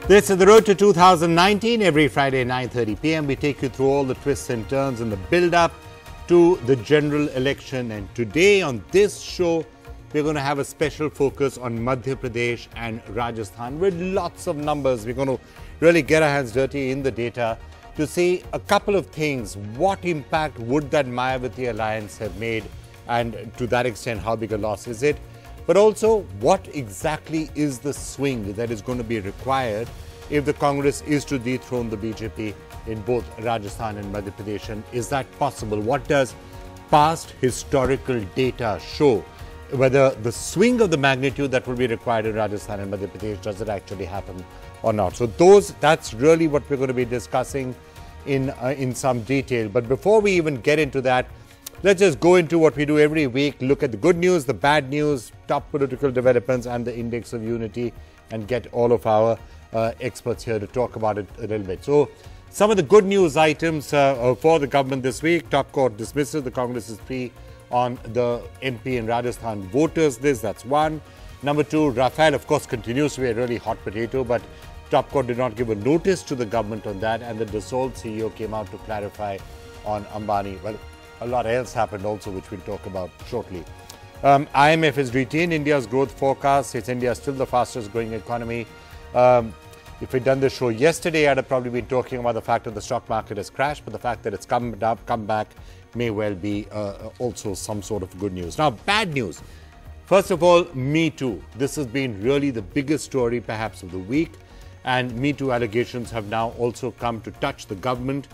This is the road to 2019. Every Friday, 9:30 p.m. we take you through all the twists and turns and the build-up to the general election. And today on this show, we're going to have a special focus on Madhya Pradesh and Rajasthan with lots of numbers. We're going to really get our hands dirty in the data to see a couple of things. What impact would that Mayawati alliance have made? And to that extent, how big a loss is it? But also, what exactly is the swing that is going to be required if the Congress is to dethrone the BJP in both Rajasthan and Madhya Pradesh? And is that possible? What does past historical data show? Whether the swing of the magnitude that will be required in Rajasthan and Madhya Pradesh, does it actually happen or not? So that's really what we're going to be discussing in some detail. But before we even get into that, let's just go into what we do every week, look at the good news, the bad news, top political developments and the index of unity, and get all of our experts here to talk about it a little bit. So some of the good news items for the government this week: top court dismisses the Congress's plea on the MP in Rajasthan voters list. That's one. Number two, Rafale, of course, continues to be a really hot potato, but top court did not give a notice to the government on that, and the dissolved CEO came out to clarify on Ambani. Well, a lot else happened also, which we'll talk about shortly. IMF has retained India's growth forecast. It's India still the fastest growing economy. If we'd done this show yesterday, I'd have probably been talking about the fact that the stock market has crashed, but the fact that it's come back may well be also some sort of good news. Now, bad news. First of all, Me Too. This has been really the biggest story perhaps of the week, and Me Too allegations have now also come to touch the government.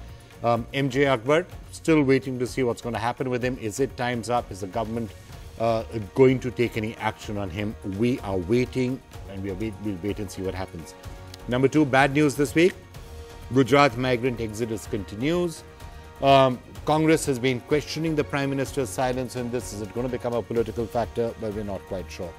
MJ Akbar, still waiting to see what's going to happen with him. Is it time's up? Is the government going to take any action on him? We are waiting, and we'll wait and see what happens. Number two, bad news this week. Gujarat migrant exodus continues. Congress has been questioning the Prime Minister's silence on this. Is it going to become a political factor? But we're not quite sure.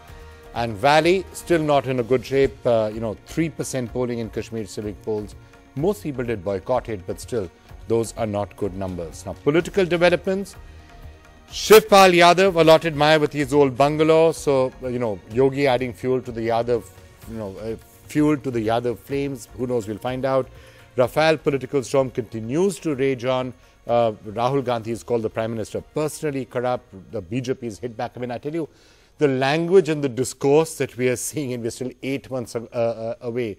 And Valley, still not in a good shape. 3% polling in Kashmir civic polls. Most people did boycott it, but still, those are not good numbers. Now, political developments. Shivpal Yadav allotted Mayawati's old bungalow. So, Yogi adding fuel to the Yadav, flames. Who knows? We'll find out. Rafale political storm continues to rage on. Rahul Gandhi is called the Prime Minister personally corrupt. The BJP is hit back. I mean, I tell you, the language and the discourse that we are seeing, and we're still 8 months away,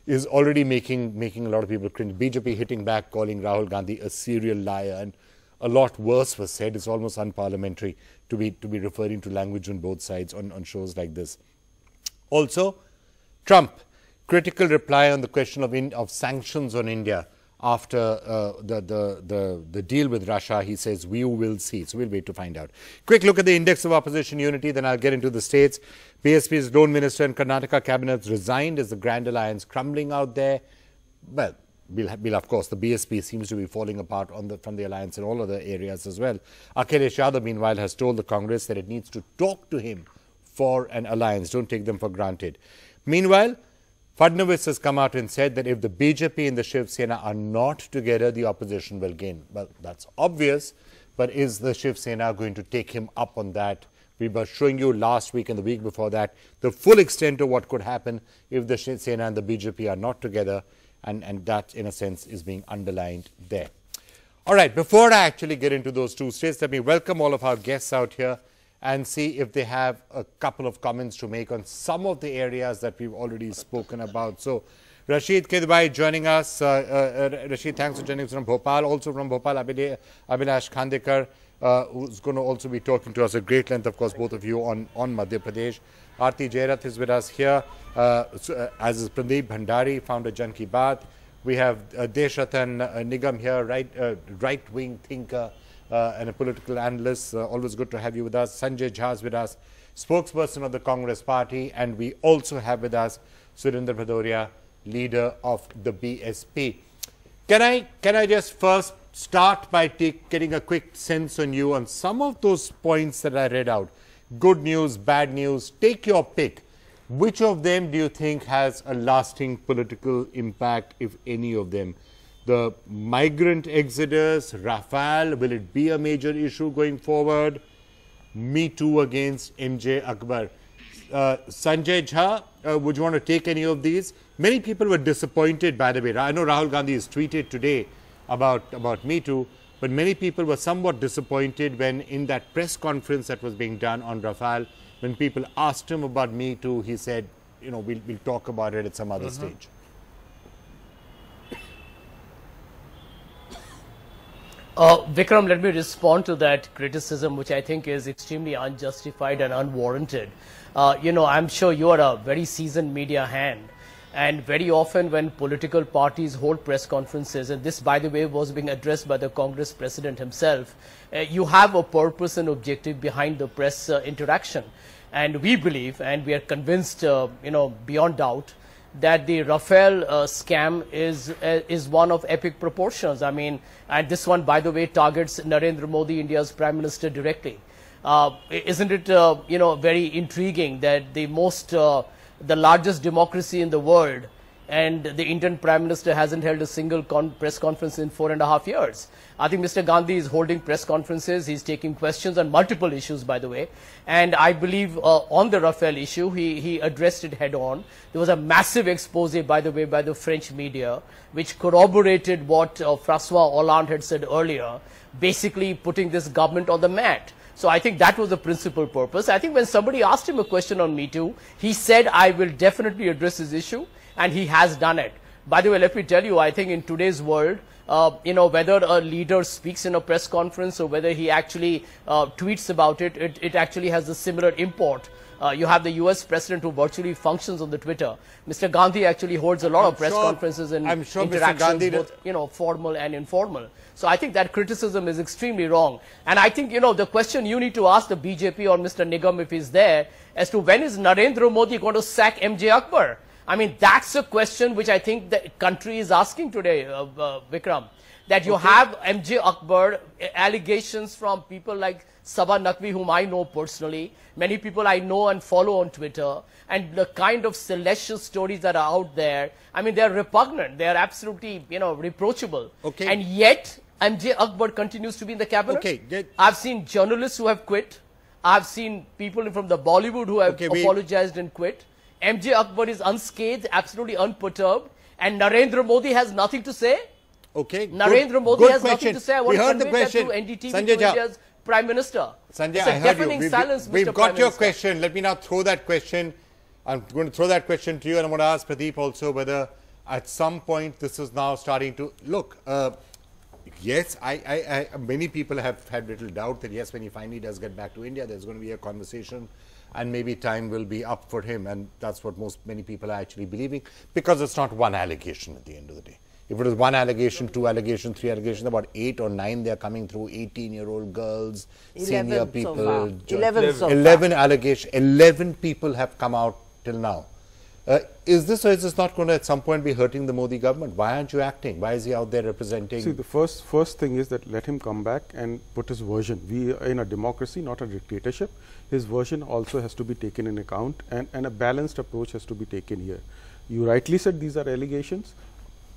is already making a lot of people cringe. BJP hitting back, calling Rahul Gandhi a serial liar, and a lot worse was said. It's almost unparliamentary to be referring to language on both sides on shows like this. Also, Trump, critical reply on the question of sanctions on India after the deal with Russia. He says, we will see. So we'll wait to find out. Quick look at the index of opposition unity, then I'll get into the states. BSP's lone minister and Karnataka cabinet resigned. Is the Grand Alliance crumbling out there? Well, of course, the BSP seems to be falling apart from the alliance in all other areas as well. Akhilesh Yadav, meanwhile, has told the Congress that it needs to talk to him for an alliance. Don't take them for granted. Meanwhile, Fadnavis has come out and said that if the BJP and the Shiv Sena are not together, the opposition will gain. Well, that's obvious, but is the Shiv Sena going to take him up on that? We were showing you last week and the week before that the full extent of what could happen if the Shiv Sena and the BJP are not together, and that, in a sense, is being underlined there. All right, before I actually get into those two states, let me welcome all of our guests out here and see if they have a couple of comments to make on some of the areas that we've already spoken about. So, Rashid Kedbai joining us. Rashid, thanks for joining us from Bhopal. Also from Bhopal, Abhilash Khandekar, who's going to also be talking to us at great length, of course, both of you on Madhya Pradesh. Aarti Jairath is with us here, as is Pradeep Bhandari, founder Jan Ki Baat. We have Deshratan Nigam here, right-wing thinker, and a political analyst. Always good to have you with us. Sanjay Jha is with us, spokesperson of the Congress party. And we also have with us Surendra Bhadoria, leader of the BSP. Can I just first start by getting a quick sense on you on some of those points that I read out? Good news, bad news, take your pick. Which of them do you think has a lasting political impact, if any of them? The migrant exodus, Rafale, will it be a major issue going forward? Me Too against MJ Akbar. Sanjay Jha, would you want to take any of these? Many people were disappointed, by the way. I know Rahul Gandhi has tweeted today about Me Too, but many people were somewhat disappointed when in that press conference that was being done on Rafale, when people asked him about Me Too, he said, you know, we'll talk about it at some other stage. Vikram, let me respond to that criticism, which I think is extremely unjustified and unwarranted. You know, I'm sure you are a very seasoned media hand, and very often when political parties hold press conferences, and this, by the way, was being addressed by the Congress president himself, you have a purpose and objective behind the press interaction. And we believe, and we are convinced, you know, beyond doubt, that the Rafale scam is one of epic proportions. I mean, and this one, by the way, targets Narendra Modi, India's Prime Minister, directly. Isn't it, you know, very intriguing that the largest democracy in the world, and the Indian Prime Minister hasn't held a single press conference in 4.5 years. I think Mr. Gandhi is holding press conferences. He's taking questions on multiple issues, by the way. And I believe on the Rafale issue, he addressed it head on. There was a massive expose, by the way, by the French media, which corroborated what Francois Hollande had said earlier, basically putting this government on the mat. So I think that was the principal purpose. I think when somebody asked him a question on Me Too, he said, I will definitely address this issue. And he has done it. By the way, let me tell you, I think in today's world, you know, whether a leader speaks in a press conference or whether he actually tweets about it, it actually has a similar import. You have the US president who virtually functions on the Twitter. Mr. Gandhi actually holds a lot of press conferences and interactions, both, you know, formal and informal. So I think that criticism is extremely wrong. And I think, you know, the question you need to ask the BJP or Mr. Nigam, if he's there, as to when is Narendra Modi going to sack MJ Akbar? I mean, that's a question which I think the country is asking today, Vikram, that you have MJ Akbar, allegations from people like Sabah Naqvi, whom I know personally, many people I know and follow on Twitter, and the kind of salacious stories that are out there, I mean, they're repugnant. They're absolutely, you know, reproachable. Okay. And yet, MJ Akbar continues to be in the cabinet. Okay. I've seen journalists who have quit. I've seen people from the Bollywood who have apologized and quit. MJ Akbar is unscathed, absolutely unperturbed, and Narendra Modi has nothing to say. Okay. Narendra Modi has nothing to say. I want to convey that to NDTV, to India's Prime Minister. Sanjay, I heard you. We've got your question. Let me now throw that question. I'm going to throw that question to you, and I'm going to ask Pradeep also whether at some point this is now starting to look. Yes, many people have had little doubt that yes, when he finally does get back to India, there's going to be a conversation. And maybe time will be up for him, and that's what many people are actually believing, because it's not one allegation at the end of the day. If it was one allegation, two allegations, three allegations, about 8 or 9 they are coming through, 18-year-old girls, senior people. So 11 allegations, 11 people have come out till now. Is this or is this not going to at some point be hurting the Modi government? Why aren't you acting? Why is he out there representing? See, the first thing is that let him come back and put his version. We are in a democracy, not a dictatorship. His version also has to be taken in account, and a balanced approach has to be taken here. You rightly said these are allegations.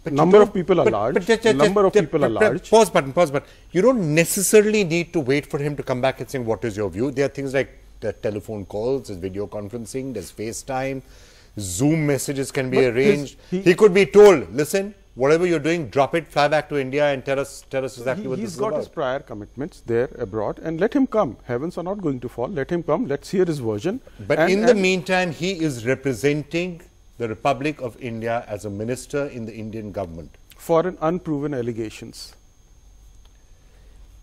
But number of people are large. Pause button. You don't necessarily need to wait for him to come back and say, what is your view? There are things like the telephone calls, there's video conferencing, there's FaceTime, Zoom messages can be arranged. He could be told, listen, whatever you're doing, drop it, fly back to India and tell us exactly what this is about. He's got his prior commitments there abroad, and let him come. Heavens are not going to fall. Let him come. Let's hear his version. But in the meantime, he is representing the Republic of India as a minister in the Indian government. For an unproven allegations.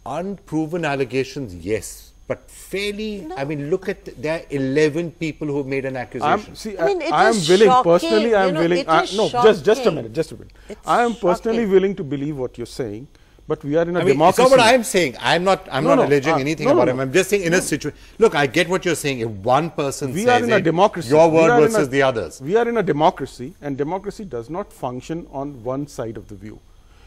Unproven allegations, yes. But fairly, I mean, look at, there are 11 people who have made an accusation. I am willing, personally, I am willing, just a minute. I am personally willing to believe what you're saying, but we are in a democracy. It's not what I'm saying. I'm not alleging anything about him. I'm just saying in a situation. Look, I get what you're saying. If one person says in a democracy. Your word versus the others. We are in a democracy, and democracy does not function on one side of the view.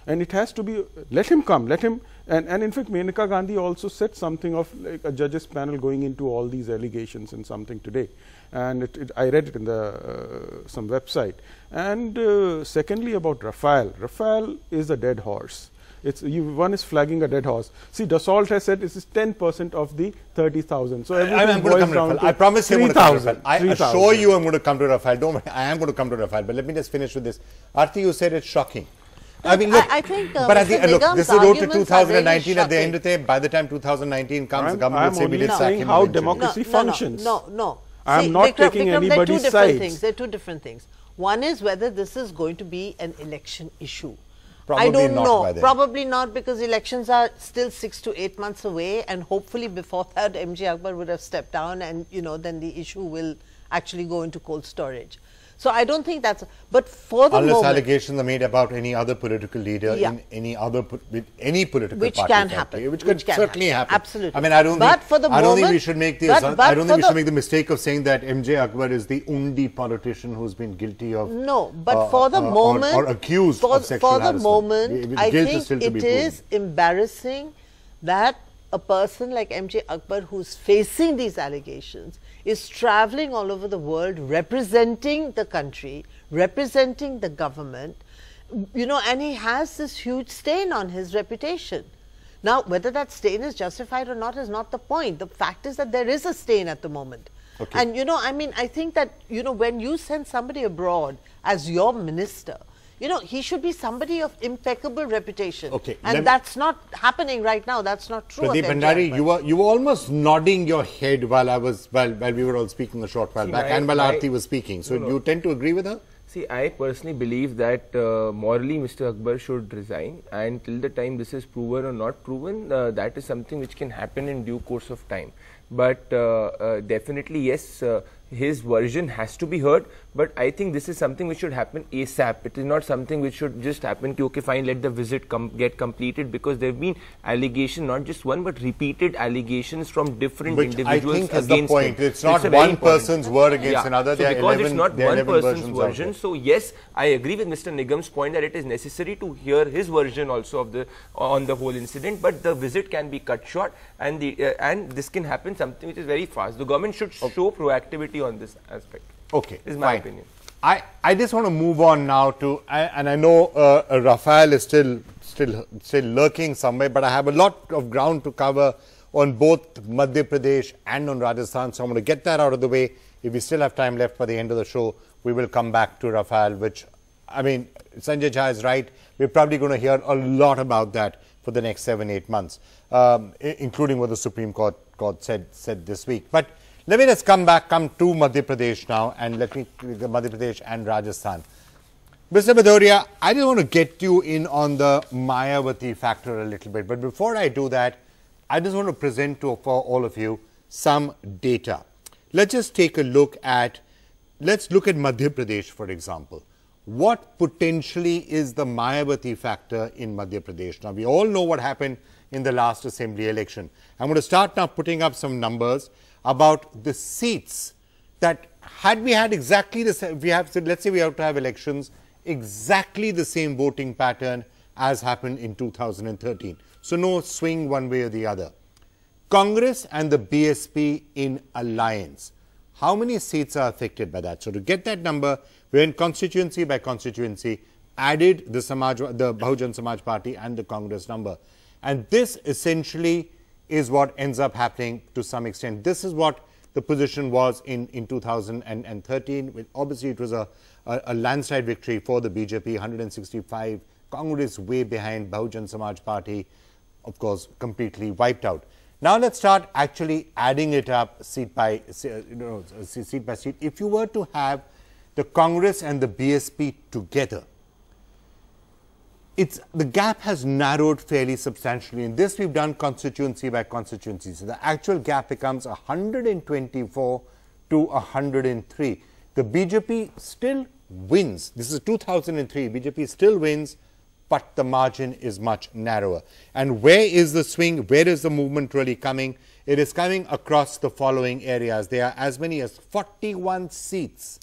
And it has to be, let him come, let him, and in fact, Menaka Gandhi also said something of like a judges panel going into all these allegations and something today. And I read it in the some website. And secondly, about Rafale. Rafale is a dead horse. one is flagging a dead horse. See, Dassault has said this is 10% of the 30,000. So I'm going to come to Rafale. I promise you I'm going to come to Rafale. I assure you I'm going to come to Rafale. Don't worry, I am going to come to Rafale. But let me just finish with this. Aarti, you said it's shocking. I mean, look, I think, but at the look, this is the road to 2019. At the end of the day, by the time 2019 comes, the government will say we did sack him. How democracy functions. No. I am not taking anybody's sides. They're two different things. One is whether this is going to be an election issue. Probably I don't not know. by then. Probably not, because elections are still 6 to 8 months away, and hopefully before that MJ Akbar would have stepped down, and then the issue will actually go into cold storage. So I don't think that's, but for the unless moment, allegations are made about any other political leader in any other any political which party, can happen, which can certainly happen. Absolutely. I mean, I don't think we should make the I don't think we should make the mistake of saying that MJ Akbar is the only politician who's been guilty of for the moment or accused of sexual harassment. For the moment, I think it is embarrassing that a person like MJ Akbar, who's facing these allegations, is traveling all over the world representing the country, representing the government, and he has this huge stain on his reputation. Now, whether that stain is justified or not is not the point. The fact is that there is a stain at the moment. Okay. And, I mean, I think that, when you send somebody abroad as your minister, he should be somebody of impeccable reputation. Okay. And that's not happening right now. That's not true. Pradeep Bhandari, you were almost nodding your head while we were all speaking a short while back, and while Aarti was speaking. So you tend to agree with her? See, I personally believe that morally Mr. Akbar should resign, and till the time this is proven or not proven, that is something which can happen in due course of time. But definitely, yes, his version has to be heard, but I think this is something which should happen ASAP. It is not something which should just happen, okay, fine, let the visit get completed, because there have been allegations, not just one, but repeated allegations from different individuals I think is the point. Him. It's not one person's word against another. So because it's not one person's version, so yes, I agree with Mr. Nigam's point that it is necessary to hear his version also of on the whole incident, but the visit can be cut short, and this can happen something which is very fast. The government should show proactivity on this aspect. Okay, is my opinion. I just want to move on now to, and I know Rafale is still lurking somewhere, but I have a lot of ground to cover on both Madhya Pradesh and on Rajasthan, so I'm going to get that out of the way. If we still have time left by the end of the show, we will come back to Rafale, which, I mean, Sanjay Jha is right. We're probably going to hear a lot about that for the next 7-8 months, including what the Supreme Court said this week. But let me just come to Madhya Pradesh now, and Madhya Pradesh and Rajasthan. Mr. Bhadoria, I just want to get you in on the Mayawati factor a little bit. But before I do that, I just want to present for all of you some data. Let's just take a look at, let's look at Madhya Pradesh, for example. What potentially is the Mayawati factor in Madhya Pradesh? Now, we all know what happened in the last assembly election. I'm going to start now putting up some numbers about the seats that had we had exactly the same, let's say we have to have elections, exactly the same voting pattern as happened in 2013. So no swing one way or the other. Congress and the BSP in alliance. How many seats are affected by that? So to get that number, we went constituency by constituency, added the Bahujan Samaj Party and the Congress number. And this essentially is what ends up happening to some extent. This is what the position was in 2013. Obviously, it was a landslide victory for the BJP, 165. Congress way behind, Bahujan Samaj Party, of course, completely wiped out. Now let's start actually adding it up seat by seat. If you were to have the Congress and the BSP together, the gap has narrowed fairly substantially. In this, we've done constituency by constituency. So the actual gap becomes 124 to 103. The BJP still wins. This is 2003. BJP still wins, but the margin is much narrower. And where is the swing? Where is the movement really coming? It is coming across the following areas. There are as many as 41 seats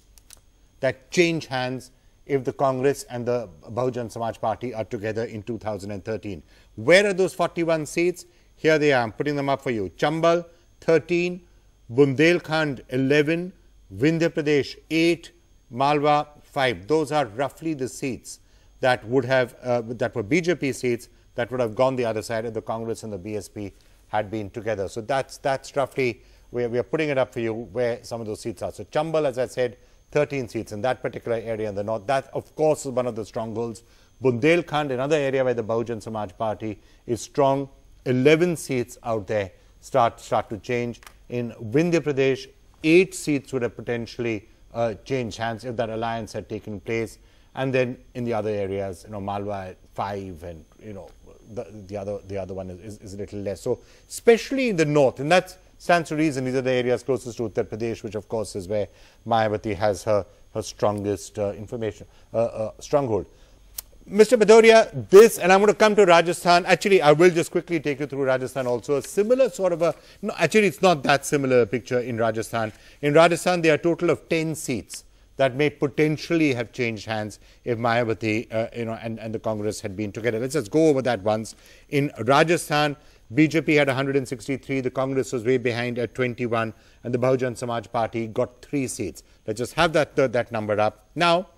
that change hands if the Congress and the Bahujan Samaj Party are together in 2013. Where are those 41 seats? Here they are. I'm putting them up for you. Chambal, 13. Bundelkhand, 11. Vindhya Pradesh, 8. Malwa, 5. Those are roughly the seats that would have, that were BJP seats that would have gone the other side if the Congress and the BSP had been together. So that's roughly, we are putting it up for you where some of those seats are. So Chambal, as I said, 13 seats in that particular area in the north. That, of course, is one of the strongholds. Bundelkhand, another area where the Bahujan Samaj Party is strong. 11 seats out there start to change. In Madhya Pradesh, 8 seats would have potentially changed hands if that alliance had taken place. And then in the other areas, Malwa at 5, and the other one is a little less. So especially in the north, and that stands to reason, these are the areas closest to Uttar Pradesh, which of course is where Mayawati has her strongest stronghold. Mr. Bhadoria, this, and I'm going to come to Rajasthan. Actually, I will just quickly take you through Rajasthan also. A similar sort of no, actually, it's not that similar picture in Rajasthan. In Rajasthan, there are a total of 10 seats that may potentially have changed hands if Mayawati, and the Congress had been together. Let's just go over that once. In Rajasthan, BJP had 163, the Congress was way behind at 21, and the Bahujan Samaj Party got 3 seats. Let's just have that number up. Now,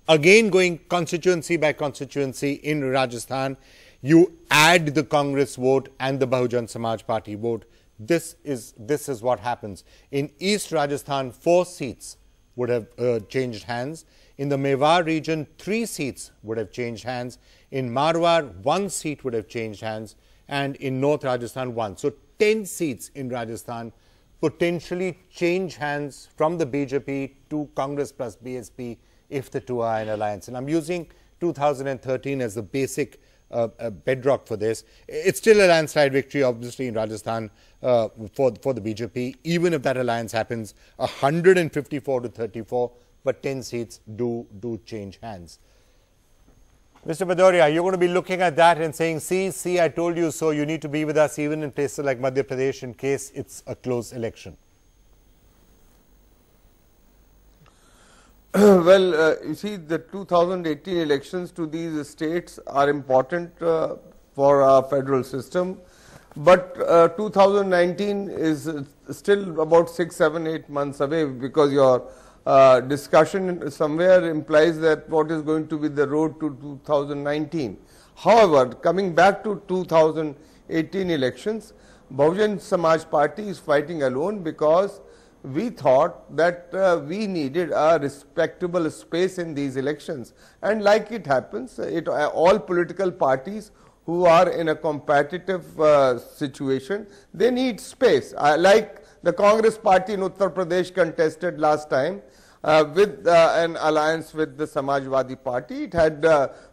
again, going constituency by constituency in Rajasthan, you add the Congress vote and the Bahujan Samaj Party vote. This is what happens. In East Rajasthan, 4 seats would have changed hands. In the Mewar region, 3 seats would have changed hands. In Marwar, 1 seat would have changed hands. And in North Rajasthan, 1. So 10 seats in Rajasthan potentially change hands from the BJP to Congress plus BSP if the two are in alliance. And I'm using 2013 as the basic bedrock for this. It's still a landslide victory, obviously, in Rajasthan for the BJP, even if that alliance happens 154 to 34, but 10 seats do change hands. Mr. Bhadoria, you're going to be looking at that and saying, see, I told you so, you need to be with us even in places like Madhya Pradesh in case it's a close election. Well, you see, the 2018 elections to these states are important for our federal system, but 2019 is still about 6, 7, 8 months away, because your discussion somewhere implies that what is going to be the road to 2019. However, coming back to 2018 elections, Bahujan Samaj Party is fighting alone because we thought that we needed a respectable space in these elections, and like it happens, all political parties who are in a competitive situation, they need space. Like the Congress party in Uttar Pradesh contested last time with an alliance with the Samajwadi Party. It had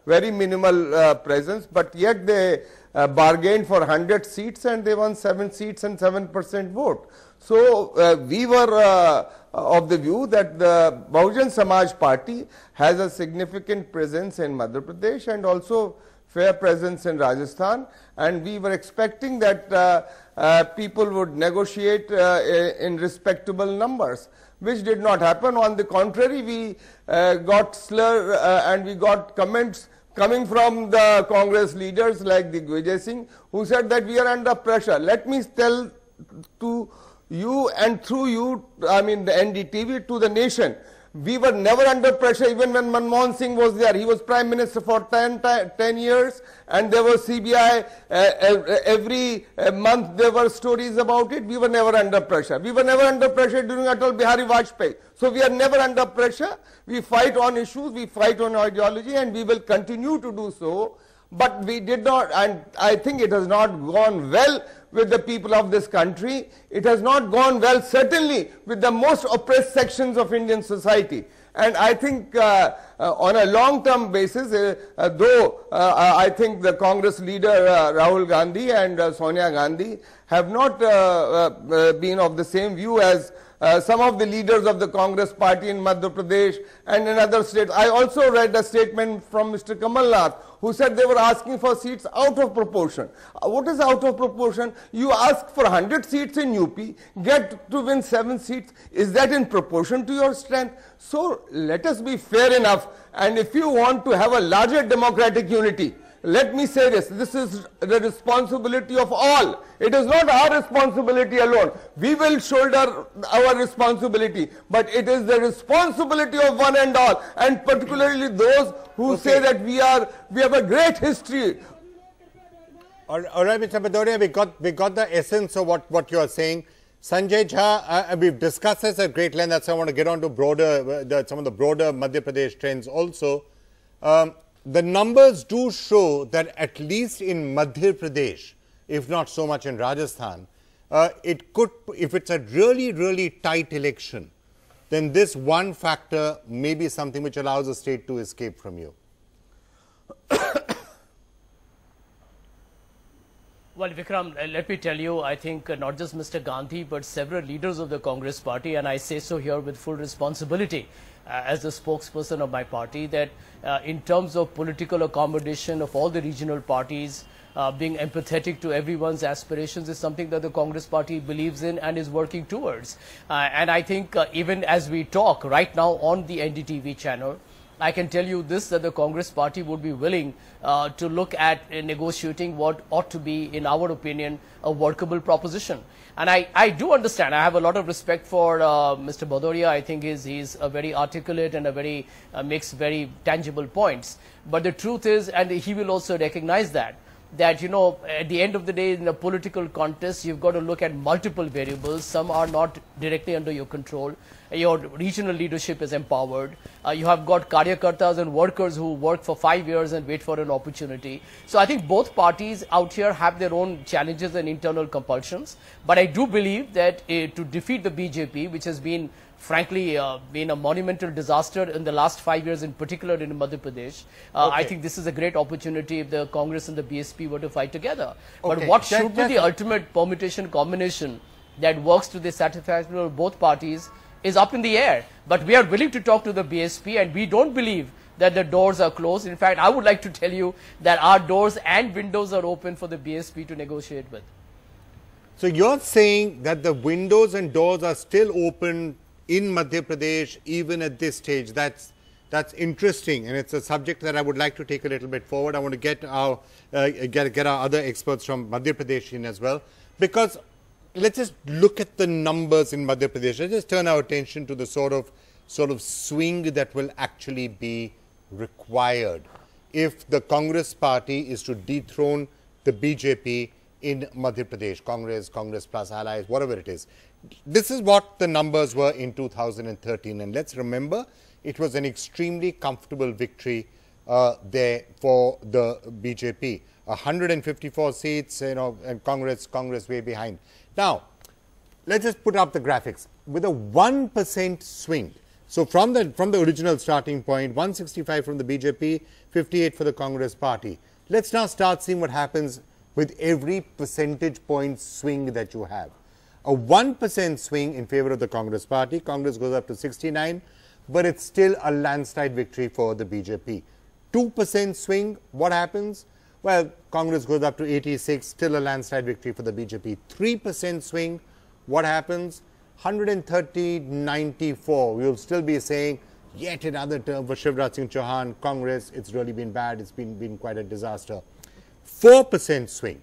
very minimal presence, but yet they bargained for 100 seats and they won 7 seats and 7% vote. So we were of the view that the Bahujan Samaj Party has a significant presence in Madhya Pradesh and also fair presence in Rajasthan, and we were expecting that people would negotiate in respectable numbers, which did not happen. On the contrary, we got slur and we got comments coming from the Congress leaders like Digvijay Singh, who said that we are under pressure. Let me tell to you, and through you, I mean the NDTV, to the nation, we were never under pressure. Even when Manmohan Singh was there, he was Prime Minister for 10 years, and there was CBI, every month there were stories about it. We were never under pressure. We were never under pressure during Atal Bihari Vajpayee. So we are never under pressure. We fight on issues, we fight on ideology, and we will continue to do so. But we did not, and I think it has not gone well with the people of this country. It has not gone well, certainly, with the most oppressed sections of Indian society. And I think on a long-term basis, though I think the Congress leader Rahul Gandhi and Sonia Gandhi have not been of the same view as some of the leaders of the Congress party in Madhya Pradesh and in other states. I also read a statement from Mr. Kamal Nath, who said they were asking for seats out of proportion. What is out of proportion? You ask for 100 seats in UP, get to win 7 seats. Is that in proportion to your strength? So let us be fair enough. And if you want to have a larger democratic unity, let me say this is the responsibility of all. It is not our responsibility alone. We will shoulder our responsibility, but it is the responsibility of one and all, and particularly those who say that we have a great history All right, Mr. Bhadoria, we got the essence of what you are saying. Sanjay Jha, we've discussed this at great length. That's why I want to get on to some of the broader Madhya Pradesh trends also. The numbers do show that at least in Madhya Pradesh, if not so much in Rajasthan, it could, if it's a really, really tight election, then this one factor may be something which allows the state to escape from you. Well, Vikram, let me tell you, I think not just Mr. Gandhi, but several leaders of the Congress party, and I say so here with full responsibility as the spokesperson of my party, that in terms of political accommodation of all the regional parties, being empathetic to everyone's aspirations is something that the Congress party believes in and is working towards. And I think even as we talk right now on the NDTV channel, I can tell you this, that the Congress party would be willing to look at negotiating what ought to be, in our opinion, a workable proposition. And I do understand. I have a lot of respect for Mr. Bhadoria. I think he's a very articulate and a very makes very tangible points. But the truth is, and he will also recognize that, you know, at the end of the day, in a political contest, you've got to look at multiple variables. Some are not directly under your control. Your regional leadership is empowered. You have got karyakartas and workers who work for 5 years and wait for an opportunity. So I think both parties out here have their own challenges and internal compulsions. But I do believe that to defeat the BJP, which has been frankly been a monumental disaster in the last 5 years, in particular in Madhya Pradesh. I think this is a great opportunity if the Congress and the BSP were to fight together. But what should be the ultimate permutation combination that works to the satisfaction of both parties is up in the air. But we are willing to talk to the BSP, and we don't believe that the doors are closed. In fact, I would like to tell you that our doors and windows are open for the BSP to negotiate with. So you're saying that the windows and doors are still open in Madhya Pradesh, even at this stage. That's interesting, and it's a subject that I would like to take a little bit forward. I want to get our other experts from Madhya Pradesh in as well, because let's just look at the numbers in Madhya Pradesh. Let's just turn our attention to the sort of swing that will actually be required if the Congress party is to dethrone the BJP in Madhya Pradesh, Congress plus allies, whatever it is. This is what the numbers were in 2013, and let's remember it was an extremely comfortable victory there for the BJP. 154 seats, you know, and Congress way behind. Now, let's just put up the graphics with a 1% swing. So from the original starting point, 165 from the BJP, 58 for the Congress party. Let's now start seeing what happens with every percentage point swing that you have. A 1% swing in favor of the Congress party. Congress goes up to 69, but it's still a landslide victory for the BJP. 2% swing, what happens? Well, Congress goes up to 86, still a landslide victory for the BJP. 3% swing, what happens? 130-94. We'll still be saying yet another term for Shivraj Singh Chauhan. Congress, it's really been bad. It's been quite a disaster. 4% swing.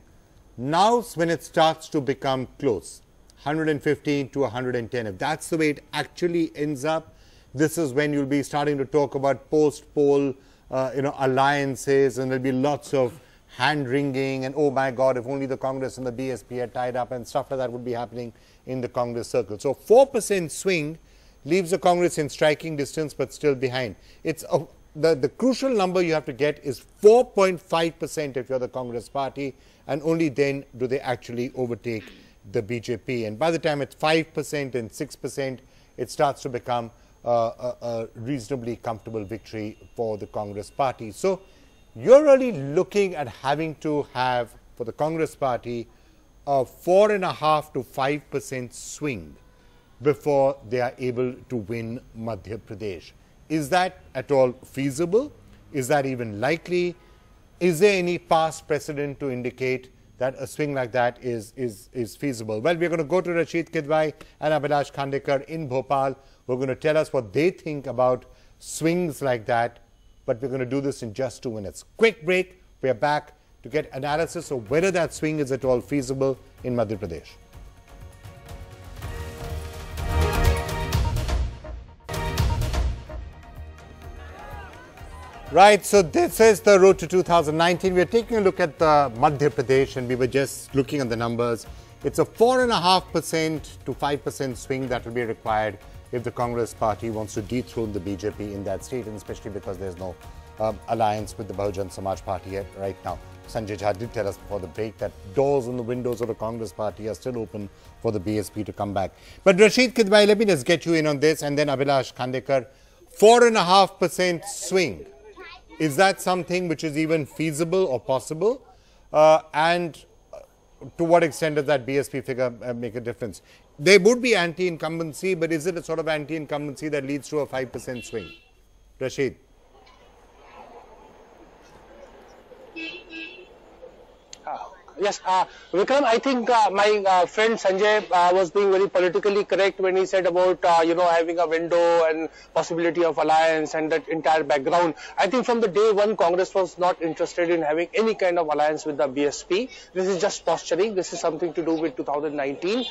Now, when it starts to become close, 115 to 110. If that's the way it actually ends up, this is when you'll be starting to talk about post-poll, alliances, and there'll be lots of hand-wringing and, oh my God, if only the Congress and the BSP are tied up, and stuff like that would be happening in the Congress circle. So 4% swing leaves the Congress in striking distance, but still behind. It's the crucial number you have to get is 4.5% if you're the Congress party, and only then do they actually overtake the BJP. And by the time it's 5% and 6%, it starts to become a reasonably comfortable victory for the Congress party. So you're really looking at having to have, for the Congress party, a 4.5 to 5% swing before they are able to win Madhya Pradesh. Is that at all feasible? Is that even likely? Is there any past precedent to indicate that a swing like that is feasible? Well, we're going to go to Rashid Kidwai and Abhilash Khandekar in Bhopal, who are going to tell us what they think about swings like that. But we're going to do this in just 2 minutes. Quick break. We're back to get analysis of whether that swing is at all feasible in Madhya Pradesh. Right, so this is the road to 2019. We're taking a look at the Madhya Pradesh and we were just looking at the numbers. It's a 4.5% to 5% swing that will be required if the Congress party wants to dethrone the BJP in that state, and especially because there's no alliance with the Bahujan Samaj Party right now. Sanjay Jha did tell us before the break that doors and the windows of the Congress party are still open for the BSP to come back. But Rashid Kidwai, let me just get you in on this, and then Abhilash Khandekar. 4.5% swing. Is that something which is even feasible or possible? And to what extent does that BSP figure make a difference? There would be anti-incumbency, but is it a sort of anti-incumbency that leads to a 5% swing? Rashid. Yes, Vikram, I think my friend Sanjay was being very politically correct when he said about, having a window and possibility of alliance and that entire background. I think from the day one, Congress was not interested in having any kind of alliance with the BSP. This is just posturing. This is something to do with 2019.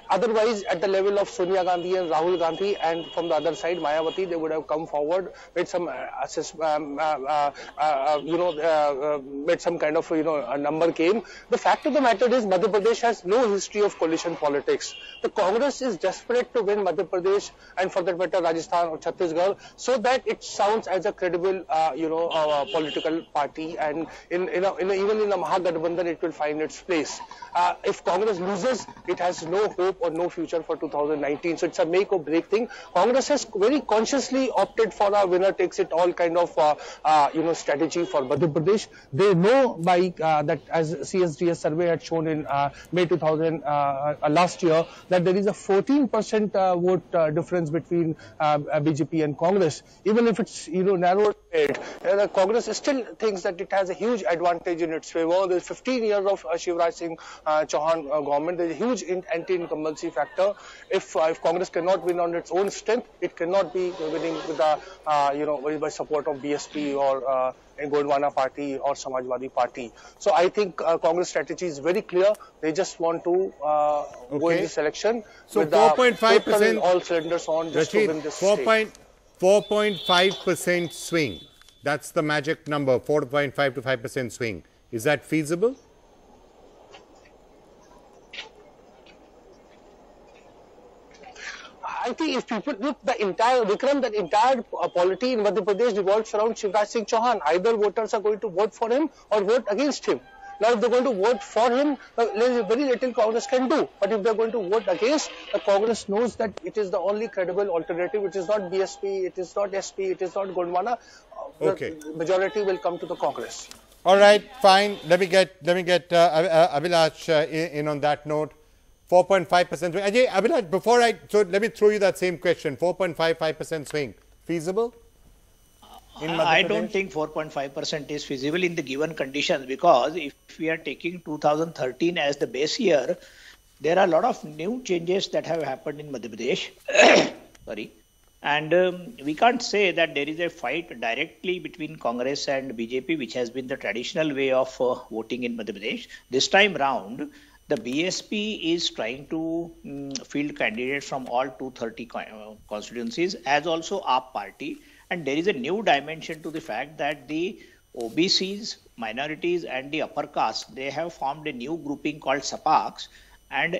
Otherwise, at the level of Sonia Gandhi and Rahul Gandhi, and from the other side, Mayawati, they would have come forward with some with some kind of, a number came. The fact of the matter is Madhya Pradesh has no history of coalition politics. The Congress is desperate to win Madhya Pradesh and for that matter Rajasthan or Chhattisgarh so that it sounds as a credible, political party, and even in a Mahagathbandhan it will find its place. If Congress loses, it has no hope or no future for 2019. So it's a make or break thing. Congress has very consciously opted for a winner takes it all kind of, strategy for Madhya Pradesh. They know by that, as CSDS survey had shown in May 2000 last year, that there is a 14% vote difference between BJP and Congress. Even if it's narrowed, Congress still thinks that it has a huge advantage in its favor. There's 15 years of Shivraj Singh Chauhan government. There's a huge anti-incumbency factor. If Congress cannot win on its own strength, it cannot be winning with the by support of BSP or Gondwana party or Samajwadi party. So I think Congress strategy is very clear. They just want to go in this election so with 4.5% all cylinders on just to win this state. 4.5% swing. That's the magic number, 4.5 to 5% swing. Is that feasible? I think if people look, the entire polity in Madhya Pradesh revolves around Shivraj Singh Chauhan. Either voters are going to vote for him or vote against him. Now, if they're going to vote for him, there's very little Congress can do. But if they're going to vote against, the Congress knows that it is the only credible alternative. It is not BSP, it is not SP, it is not Gondwana. Okay. The majority will come to the Congress. All right, fine. Let me get Abhilash in on that note. 4.5% swing. Ajay, Abhilash, so let me throw you that same question. 4.55% swing. Feasible? I don't think 4.5% is feasible in the given conditions, because if we are taking 2013 as the base year, there are a lot of new changes that have happened in Madhya Pradesh. Sorry. And we can't say that there is a fight directly between Congress and BJP, which has been the traditional way of voting in Madhya Pradesh. This time round, the BSP is trying to field candidates from all 230 constituencies, as also AAP party. And there is a new dimension to the fact that the OBCs, minorities and the upper caste, they have formed a new grouping called SAPAKs. And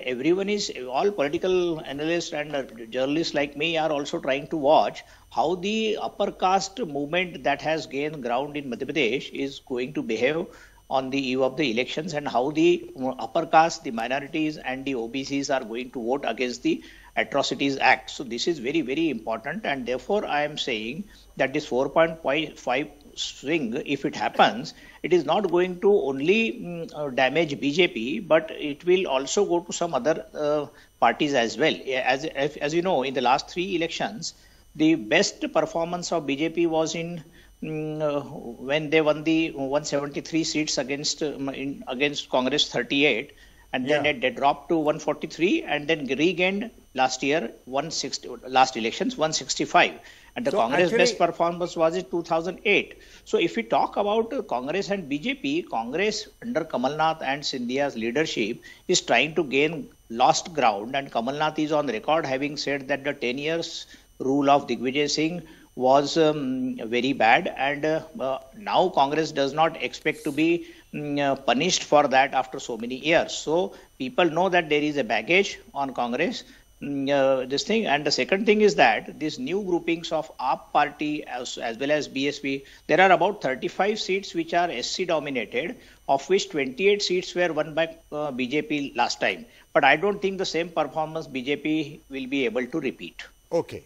all political analysts and journalists like me are also trying to watch how the upper caste movement that has gained ground in Madhya Pradesh is going to behave on the eve of the elections, and how the upper caste, the minorities and the OBCs are going to vote against the Atrocities Act. So this is very, very important, and therefore I am saying that this 4.5 swing, if it happens, it is not going to only damage BJP, but it will also go to some other parties as well. As you know, in the last 3 elections, the best performance of BJP was in when they won the 173 seats against Congress 38, and then they dropped to 143 and then regained last year last elections 165, and the Congress best performance was in 2008. So if we talk about Congress and BJP, Congress under Kamal Nath and Scindia's leadership is trying to gain lost ground, and Kamal Nath is on record having said that the 10 years rule of Digvijay Singh was very bad, and now Congress does not expect to be punished for that after so many years. So people know that there is a baggage on Congress. This thing, and the second thing is that these new groupings of AAP party as well as BSP, there are about 35 seats which are SC dominated, of which 28 seats were won by BJP last time. But I don't think the same performance BJP will be able to repeat. Okay.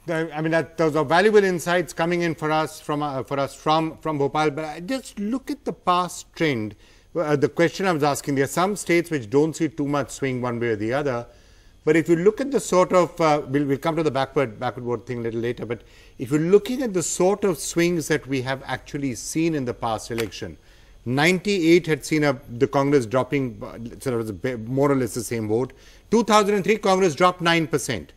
I mean, those are valuable insights coming in for us from Bhopal. But I just look at the past trend. The question I was asking, there are some states which don't see too much swing one way or the other. But if you look at the sort of, we'll come to the backward vote thing a little later, but if you're looking at the sort of swings that we have actually seen in the past election, 98 had seen the Congress dropping sort of more or less the same vote. 2003, Congress dropped 9%.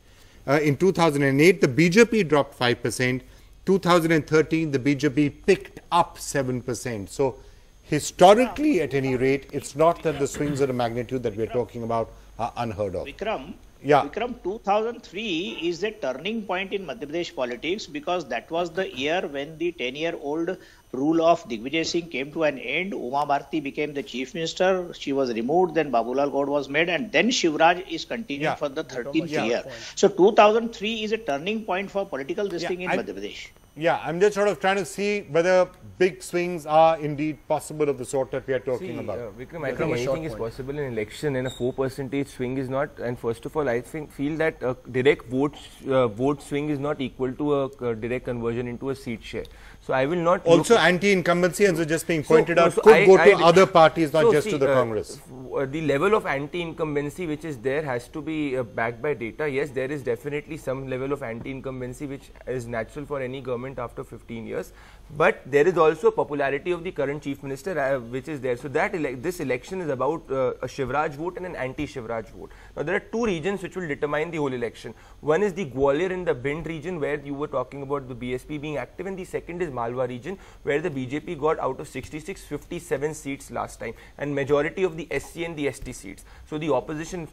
In 2008, the BJP dropped 5%. 2013, the BJP picked up 7%. So historically, at any rate, it's not that the swings of the magnitude that we're talking about are unheard of. Vikram, yeah. Vikram, 2003 is a turning point in Madhya Pradesh politics, because that was the year when the 10-year-old rule of Digvijay Singh came to an end. Uma Bharti became the chief minister. She was removed. Then Babulal Gaur was made, and then Shivraj is continuing for the 13th year. So 2003 is a turning point for political this thing in Madhya Pradesh. Yeah, I'm just sort of trying to see whether big swings are indeed possible of the sort that we are talking about. Vikram, I think anything is possible in election, and a 4% swing is not. And first of all, I feel that a direct vote swing is not equal to a direct conversion into a seat share. So I will not. Also, anti-incumbency, as just being pointed out, could go to other parties, not just to the Congress. The level of anti-incumbency which is there has to be backed by data. Yes, there is definitely some level of anti-incumbency which is natural for any government after 15 years. But there is also popularity of the current chief minister which is there. So that this election is about a Shivraj vote and an anti-Shivraj vote. Now there are two regions which will determine the whole election. One is the Gwalior and the Bhind region, where you were talking about the BSP being active, and the second is Malwa region, where the BJP got out of 66, 57 seats last time, and majority of the SC and the ST seats. So the opposition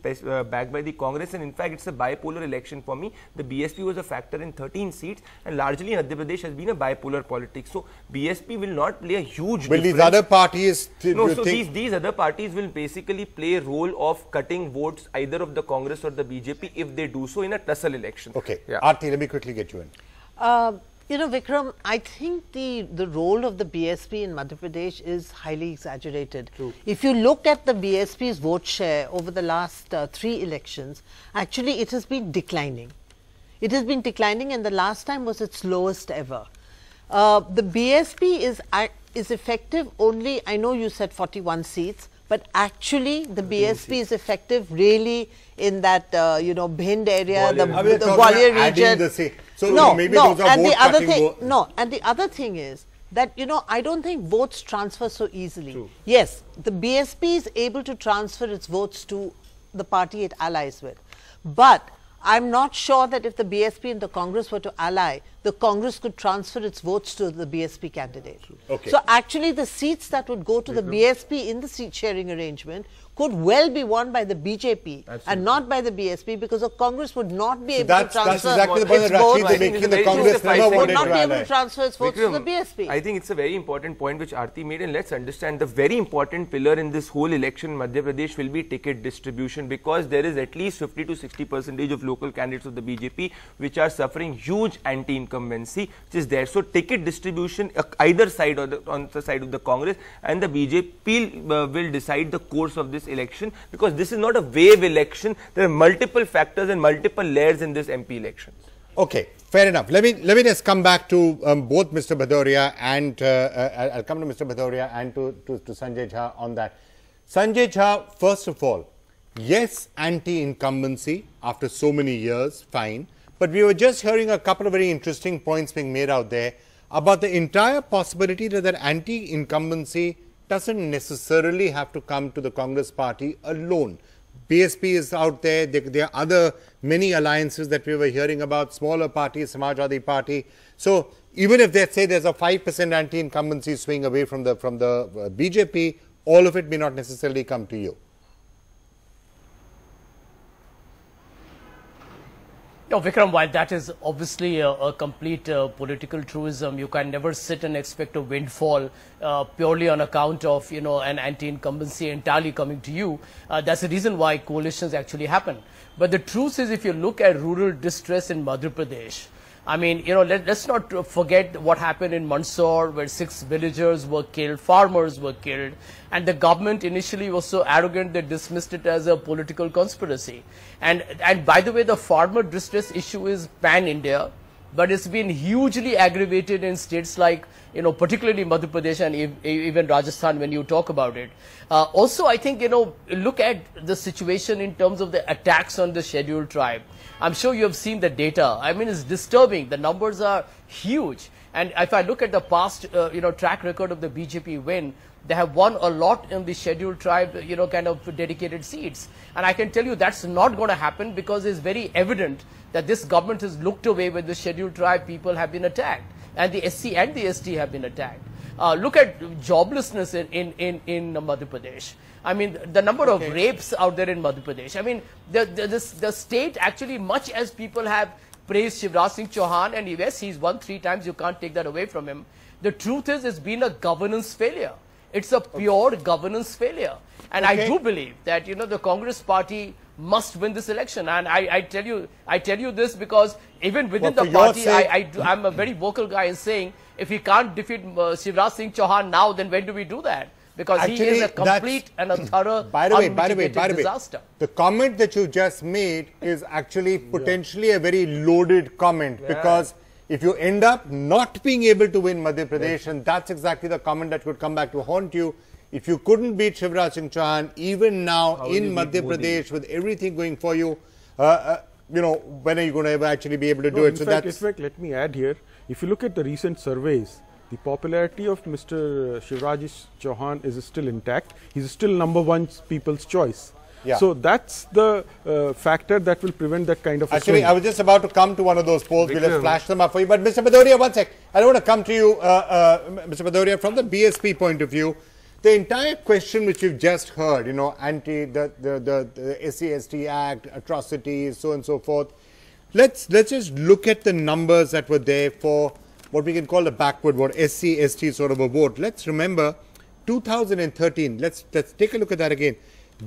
backed by the Congress, and in fact it's a bipolar election for me. The BSP was a factor in 13 seats, and largely Madhya Pradesh has been a bipolar politics. So BSP will not play a huge difference. Will these other parties? No, so these other parties will basically play a role of cutting votes either of the Congress or the BJP if they do so in a tussle election. Okay, Aarti, let me quickly get you in. You know, Vikram, I think the role of the BSP in Madhya Pradesh is highly exaggerated. True. If you look at the BSP's vote share over the last 3 elections, actually it has been declining. It has been declining, and the last time was its lowest ever. The BSP is effective only, I know you said 41 seats, but actually the BSP is effective really in that, you know, Bhind area, the Gwalior region. So no, maybe those are and the other thing, no, and the other thing is that, you know, I don't think votes transfer so easily. True. Yes, the BSP is able to transfer its votes to the party it allies with, but I'm not sure that if the BSP and the Congress were to ally, the Congress could transfer its votes to the BSP candidate. Okay. So actually the seats that would go to the BSP in the seat sharing arrangement could well be won by the BJP and not by the BSP, because the Congress would not be able to transfer that's exactly the point that Rashid is making. The Congress never wanted to ally. Would not be able to transfer its votes to the BSP. I think it's a very important point which Aarti made, and let's understand the very important pillar in this whole election in Madhya Pradesh will be ticket distribution, because there is at least 50 to 60% of local candidates of the BJP which are suffering huge anti-incumbency which is there. So ticket distribution either side or on the side of the Congress and the BJP will decide the course of this election, because this is not a wave election. There are multiple factors and multiple layers in this MP elections. Okay, fair enough. Let me just come back to both Mr. Bhadoria and I'll come to Mr. Bhadoria and to Sanjay Jha on that. Sanjay Jha, first of all, yes, anti-incumbency after so many years, fine. But we were just hearing a couple of very interesting points being made out there about the entire possibility that anti-incumbency doesn't necessarily have to come to the Congress party alone. BSP is out there. There are other many alliances that we were hearing about, smaller parties, Samajwadi Party. So even if they say there's a 5% anti-incumbency swing away from the BJP, all of it may not necessarily come to you. No, Vikram, while that is obviously a complete political truism, you can never sit and expect a windfall purely on account of, an anti-incumbency entirely coming to you. That's the reason why coalitions actually happen. But the truth is, if you look at rural distress in Madhya Pradesh, I mean, let's not forget what happened in Mandsaur, where 6 villagers were killed, farmers were killed, and the government initially was so arrogant they dismissed it as a political conspiracy. And by the way, the farmer distress issue is pan-India, but it's been hugely aggravated in states like, particularly Madhya Pradesh and even Rajasthan when you talk about it. Also, I think, look at the situation in terms of the attacks on the scheduled tribe. I'm sure you have seen the data. I mean, it's disturbing. The numbers are huge. And if I look at the past, track record of the BJP win, they have won a lot in the scheduled tribe, kind of dedicated seats. And I can tell you that's not going to happen because it's very evident that this government has looked away when the scheduled tribe people have been attacked. And the SC and the ST have been attacked. Look at joblessness in Madhya Pradesh. I mean, the number of rapes out there in Madhya Pradesh. I mean, the state actually, much as people have praised Shivraj Singh Chauhan, and yes, he's won 3 times, you can't take that away from him. The truth is, it's been a governance failure. It's a pure governance failure. And I do believe that, the Congress party must win this election. And I tell you this because even within the party, I'm a very vocal guy in saying, if we can't defeat Shivraj Singh Chauhan now, then when do we do that? Because actually, he is a complete and a thorough disaster. The comment that you just made is actually potentially a very loaded comment because if you end up not being able to win Madhya Pradesh, and that's exactly the comment that could come back to haunt you, if you couldn't beat Shivraj Singh Chauhan, even now in Madhya Pradesh with everything going for you, when are you going to ever actually be able to do it? In fact, let me add here, if you look at the recent surveys, the popularity of Mr. Shivraj Chauhan is still intact. He's still #1 people's choice. Yeah. So that's the factor that will prevent that kind of Actually, I was just about to come to one of those polls. We'll just flash them up for you. But Mr. Bhadoria, one sec. I don't want to come to you, Mr. Bhadoria, from the BSP point of view. The entire question which you've just heard, the SC/ST Act, atrocities, so on and so forth. Let's just look at the numbers that were there for what we can call the backward vote, SC/ST sort of a vote. Let's remember 2013. Let's take a look at that again.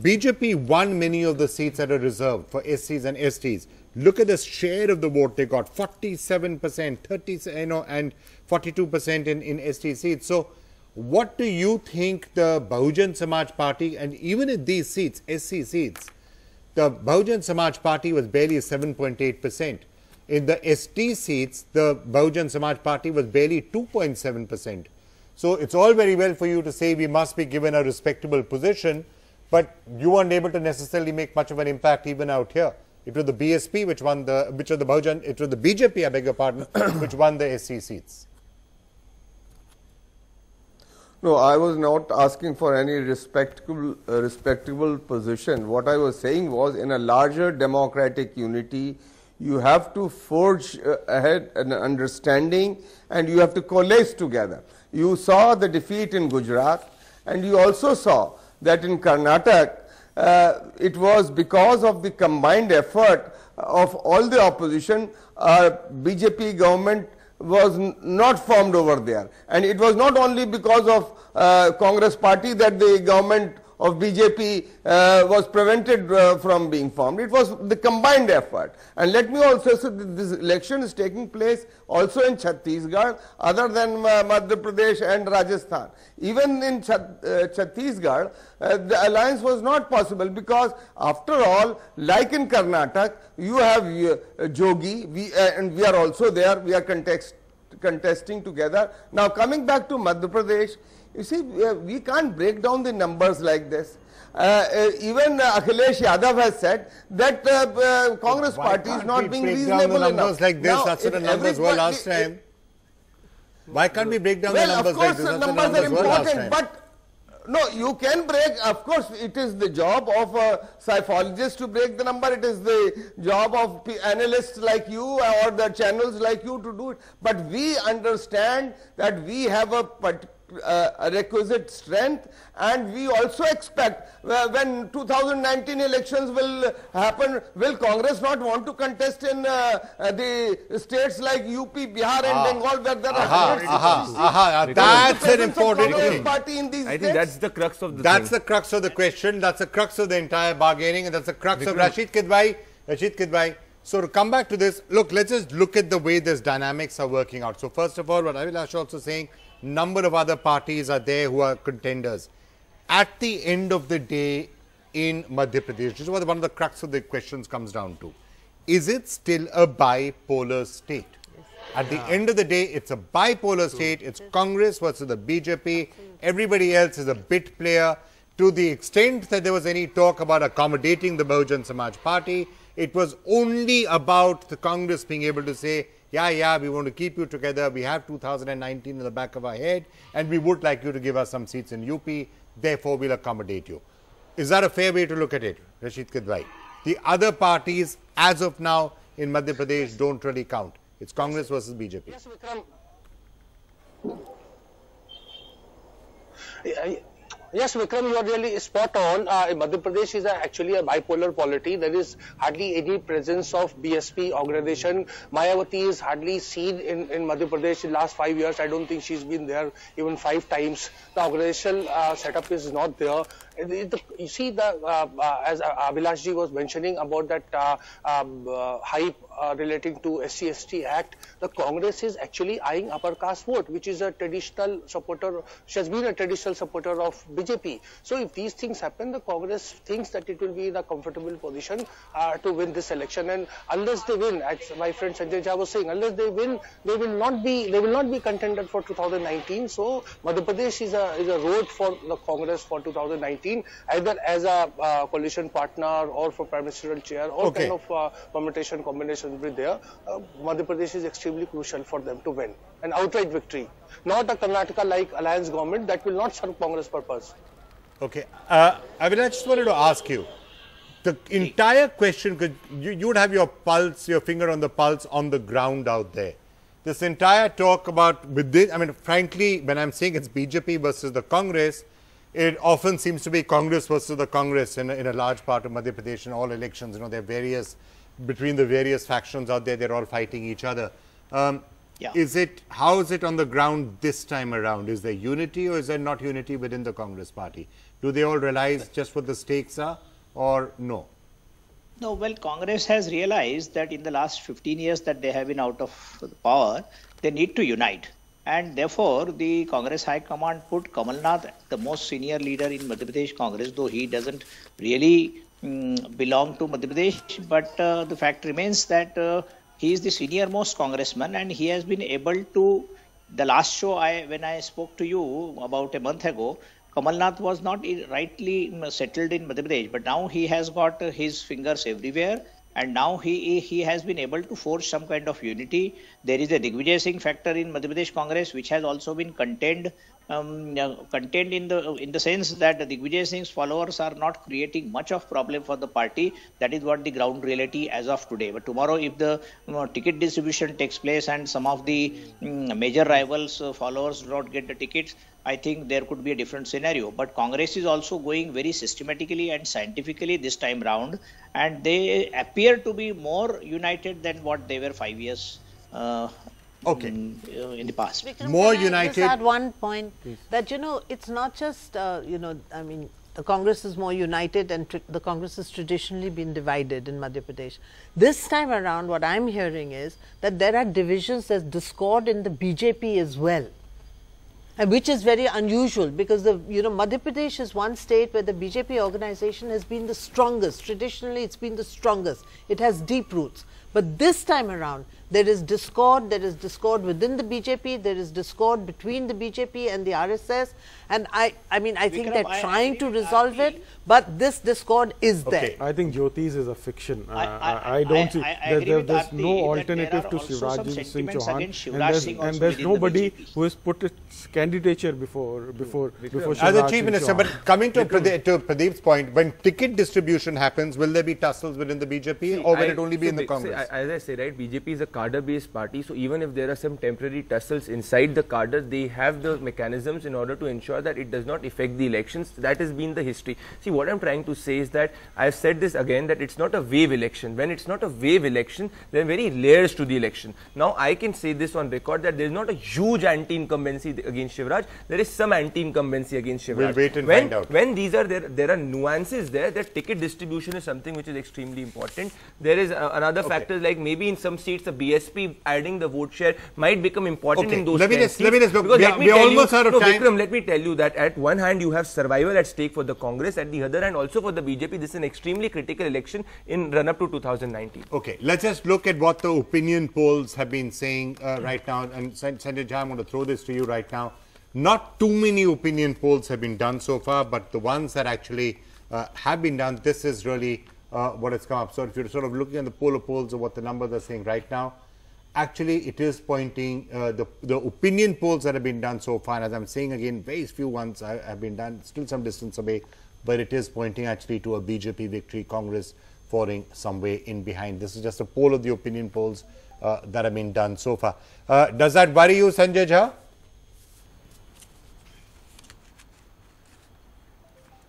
BJP won many of the seats that are reserved for SCs and STs. Look at the share of the vote they got: 47%, 30%, and 42% in ST seats. So, what do you think the Bahujan Samaj Party, and even in these seats, SC seats, the Bahujan Samaj Party was barely 7.8%. In the ST seats, the Bahujan Samaj Party was barely 2.7%. So it's all very well for you to say we must be given a respectable position, but you weren't able to necessarily make much of an impact even out here. It was the BSP which won the BJP, I beg your pardon, which won the SC seats. No, I was not asking for any respectable position. What I was saying was, in a larger democratic unity, you have to forge ahead an understanding and you have to coalesce together. You saw the defeat in Gujarat, and you also saw that in Karnataka, it was because of the combined effort of all the opposition. BJP government was not formed over there, and it was not only because of Congress party that the government of BJP was prevented from being formed. It was the combined effort. And let me also say that this election is taking place also in Chhattisgarh, other than Madhya Pradesh and Rajasthan. Even in Chhattisgarh, the alliance was not possible because, after all, like in Karnataka, you have Jogi, and we are also there, we are contesting together. Now, coming back to Madhya Pradesh, you see, we can't break down the numbers like this. Even Akhilesh Yadav has said that Congress party is not being reasonable enough. Numbers like this, that's what the numbers were last time. Why can't we break down the numbers like this? Of course, numbers are important, but no, you can break. Of course, it is the job of a psychologist to break the number. It is the job of analysts like you or the channels like you to do it. But we understand that we have a requisite strength, and we also expect when 2019 elections will happen, will Congress not want to contest in the states like UP, Bihar and Bengal where there are that's an important thing. Party in these I think that's the crux of the That's the crux of the question. That's the crux of the entire bargaining, and that's the crux of Rashid Kidwai. So to come back to this, look, let's just look at the way these dynamics are working out. So first of all, what Avilash is also saying, number of other parties are there who are contenders. At the end of the day in Madhya Pradesh, this is what one of the crux of the questions comes down to. Is it still a bipolar state? At the end of the day, it's a bipolar state. It's Congress versus the BJP. Everybody else is a bit player. To the extent that there was any talk about accommodating the Bahujan Samaj Party, it was only about the Congress being able to say, yeah, we want to keep you together. We have 2019 in the back of our head, and we would like you to give us some seats in UP. Therefore, we'll accommodate you. Is that a fair way to look at it, Rashid Kidwai? The other parties, as of now, in Madhya Pradesh, don't really count. It's Congress versus BJP. Yes, Vikram. Yes, Vikram, you are really spot on. Madhya Pradesh is actually a bipolar polity. There is hardly any presence of BSP organization. Mayawati is hardly seen in Madhya Pradesh in the last 5 years. I don't think she's been there even 5 times. The organizational setup is not there. You see, as Abhilash ji was mentioning about that hype relating to SC/ST Act, the Congress is actually eyeing upper caste vote, which is a traditional supporter, she has been a traditional supporter of BJP. So if these things happen, the Congress thinks that it will be in a comfortable position to win this election. And unless they win, as my friend Sanjay Jha was saying, unless they win, they will not be contended for 2019. So Madhya Pradesh is a road for the Congress for 2019. Either as a coalition partner or for Prime Ministerial chair or kind of permutation combination will be there. Madhya Pradesh is extremely crucial for them to win an outright victory. Not a Karnataka-like alliance government that will not serve Congress purpose. Okay. I just wanted to ask you, the entire question, because you would have your pulse, your finger on the pulse on the ground out there. This entire talk about, with this, I mean, frankly, when I'm saying it's BJP versus the Congress, it often seems to be Congress versus the Congress in a large part of Madhya Pradesh in all elections. You know, there are various, between the various factions out there, they're all fighting each other. How is it on the ground this time around? Is there unity or is there not unity within the Congress party? Do they all realize just what the stakes are or no? No, well, Congress has realized that in the last 15 years that they have been out of power, they need to unite. And therefore, the Congress High Command put Kamal Nath, the most senior leader in Madhya Pradesh Congress, though he doesn't really belong to Madhya Pradesh, but the fact remains that he is the senior most congressman, and he has been able to, the last show when I spoke to you about a month ago, Kamal Nath was not rightly settled in Madhya Pradesh, but now he has got his fingers everywhere. And now he has been able to forge some kind of unity. There is a Digvijay Singh factor in Madhya Pradesh Congress, which has also been contained in the sense that the Digvijay Singh's followers are not creating much of problem for the party. That is what the ground reality as of today. But tomorrow, if the ticket distribution takes place and some of the major rivals followers do not get the tickets, I think there could be a different scenario. But Congress is also going very systematically and scientifically this time round, and they appear to be more united than what they were 5 years in the past. Vikram, more can united. I just add one point that, you know, it's not just, you know, I mean, the Congress is more united and the Congress has traditionally been divided in Madhya Pradesh. This time around, what I'm hearing is that there are divisions, there's discord in the BJP as well. And which is very unusual because Madhya Pradesh is one state where the BJP organization has been the strongest. Traditionally, it's been the strongest. It has deep roots. But this time around, there is discord within the BJP, there is discord between the BJP and the RSS, and I mean, I think they're trying to resolve it, but this discord is there. I think Jyoti's is a fiction. I don't see, there's no alternative to Shivraj Singh Chauhan, and there's nobody who has put its candidature before as a Chief Minister. But coming to Pradeep's point, when ticket distribution happens, will there be tussles within the BJP or will it only be in the Congress? as I say, right, BJP is a cadre-based party, so even if there are some temporary tussles inside the cadre, they have the mechanisms in order to ensure that it does not affect the elections. That has been the history. See, what I'm trying to say is that I've said this again, that it's not a wave election. When it's not a wave election, there are very layers to the election. Now, I can say this on record that there's not a huge anti-incumbency against Shivraj. There is some anti-incumbency against Shivraj. We'll wait and find out. When these are there are nuances there. That ticket distribution is something which is extremely important. There is another factor, like maybe in some states the BSP adding the vote share might become important in those Let me just look. We're almost out of time. Vikram, let me tell you that at one hand you have survival at stake for the Congress, at the other hand also for the BJP. This is an extremely critical election in run-up to 2019. Okay, let's just look at what the opinion polls have been saying right now. And Sanjay Jha, I'm going to throw this to you right now. Not too many opinion polls have been done so far, but the ones that actually have been done, this is really what has come up. So if you're sort of looking at the poll of polls of what the numbers are saying right now, actually it is pointing, the opinion polls that have been done so far, as I'm saying again, very few ones have been done, still some distance away, but it is pointing actually to a BJP victory, Congress falling some way in behind. This is just a poll of the opinion polls that have been done so far. Does that worry you, Sanjay Jha?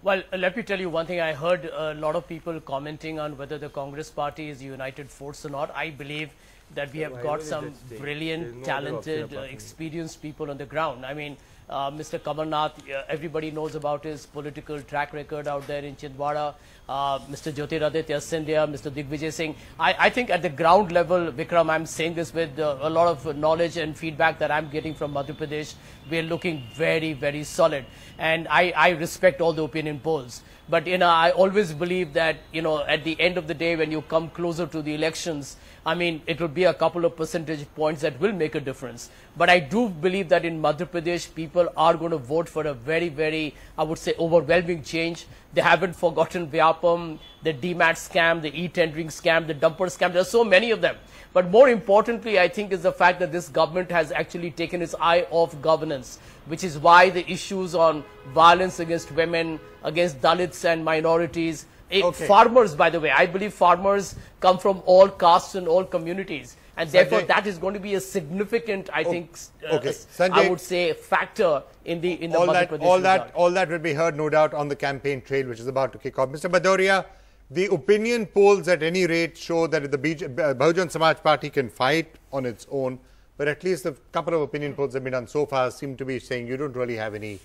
Well, let me tell you one thing. I heard a lot of people commenting on whether the Congress party is a united force or not. I believe that we have got some brilliant, talented, experienced people on the ground. I mean, Mr. Kamal Nath, everybody knows about his political track record out there in Chhindwara. Mr. Jyotiraditya Scindia, Mr. Digvijay Singh. I think at the ground level, Vikram, I'm saying this with a lot of knowledge and feedback that I'm getting from Madhya Pradesh. We're looking very, very solid. And I respect all the opinion polls. But, I always believe that, at the end of the day, when you come closer to the elections, I mean, it will be a couple of percentage points that will make a difference. But I do believe that in Madhya Pradesh, people are going to vote for a very, very, I would say, overwhelming change. They haven't forgotten Vyapam, the DMAT scam, the e-tendering scam, the dumper scam. There are so many of them. But more importantly, I think, is the fact that this government has actually taken its eye off governance, which is why the issues on violence against women, against Dalits and minorities, farmers, by the way, I believe farmers come from all castes and all communities. And therefore, that is going to be a significant, I think, Sanjay, I would say, factor in the Madhya Pradesh result. All that will be heard, no doubt, on the campaign trail, which is about to kick off. Mr. Bhadoria, the opinion polls at any rate show that the Bahujan Samaj Party can fight on its own, but at least a couple of opinion polls that have been done so far seem to be saying you don't really have any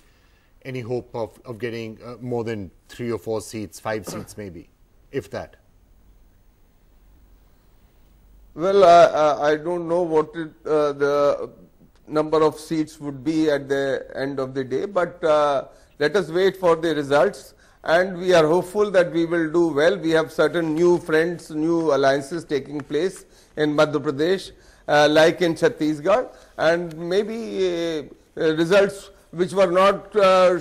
hope of getting more than 3 or 4 seats, 5 seats maybe, if that. Well, I don't know what the number of seats would be at the end of the day, but let us wait for the results. And we are hopeful that we will do well. We have certain new friends, new alliances taking place in Madhya Pradesh, like in Chhattisgarh, and maybe results which were not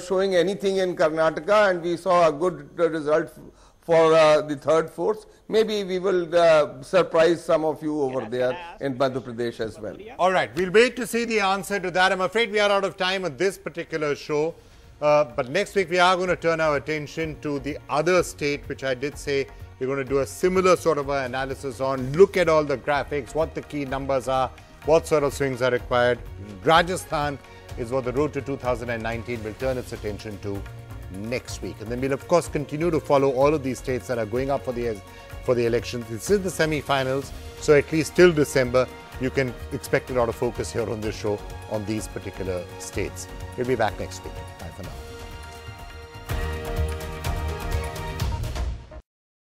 showing anything in Karnataka, and we saw a good result for the third force. Maybe we will surprise some of you over there in Madhya Pradesh as well. All right, we'll wait to see the answer to that. I'm afraid we are out of time on this particular show. But next week we are going to turn our attention to the other state, which I did say we're going to do a similar sort of analysis on. Look at all the graphics, what the key numbers are, what sort of swings are required. Rajasthan is what the road to 2019 will turn its attention to next week. And then we'll of course continue to follow all of these states that are going up for the elections. This is the semi-finals, so at least till December you can expect a lot of focus here on this show on these particular states. We'll be back next week. Bye for now.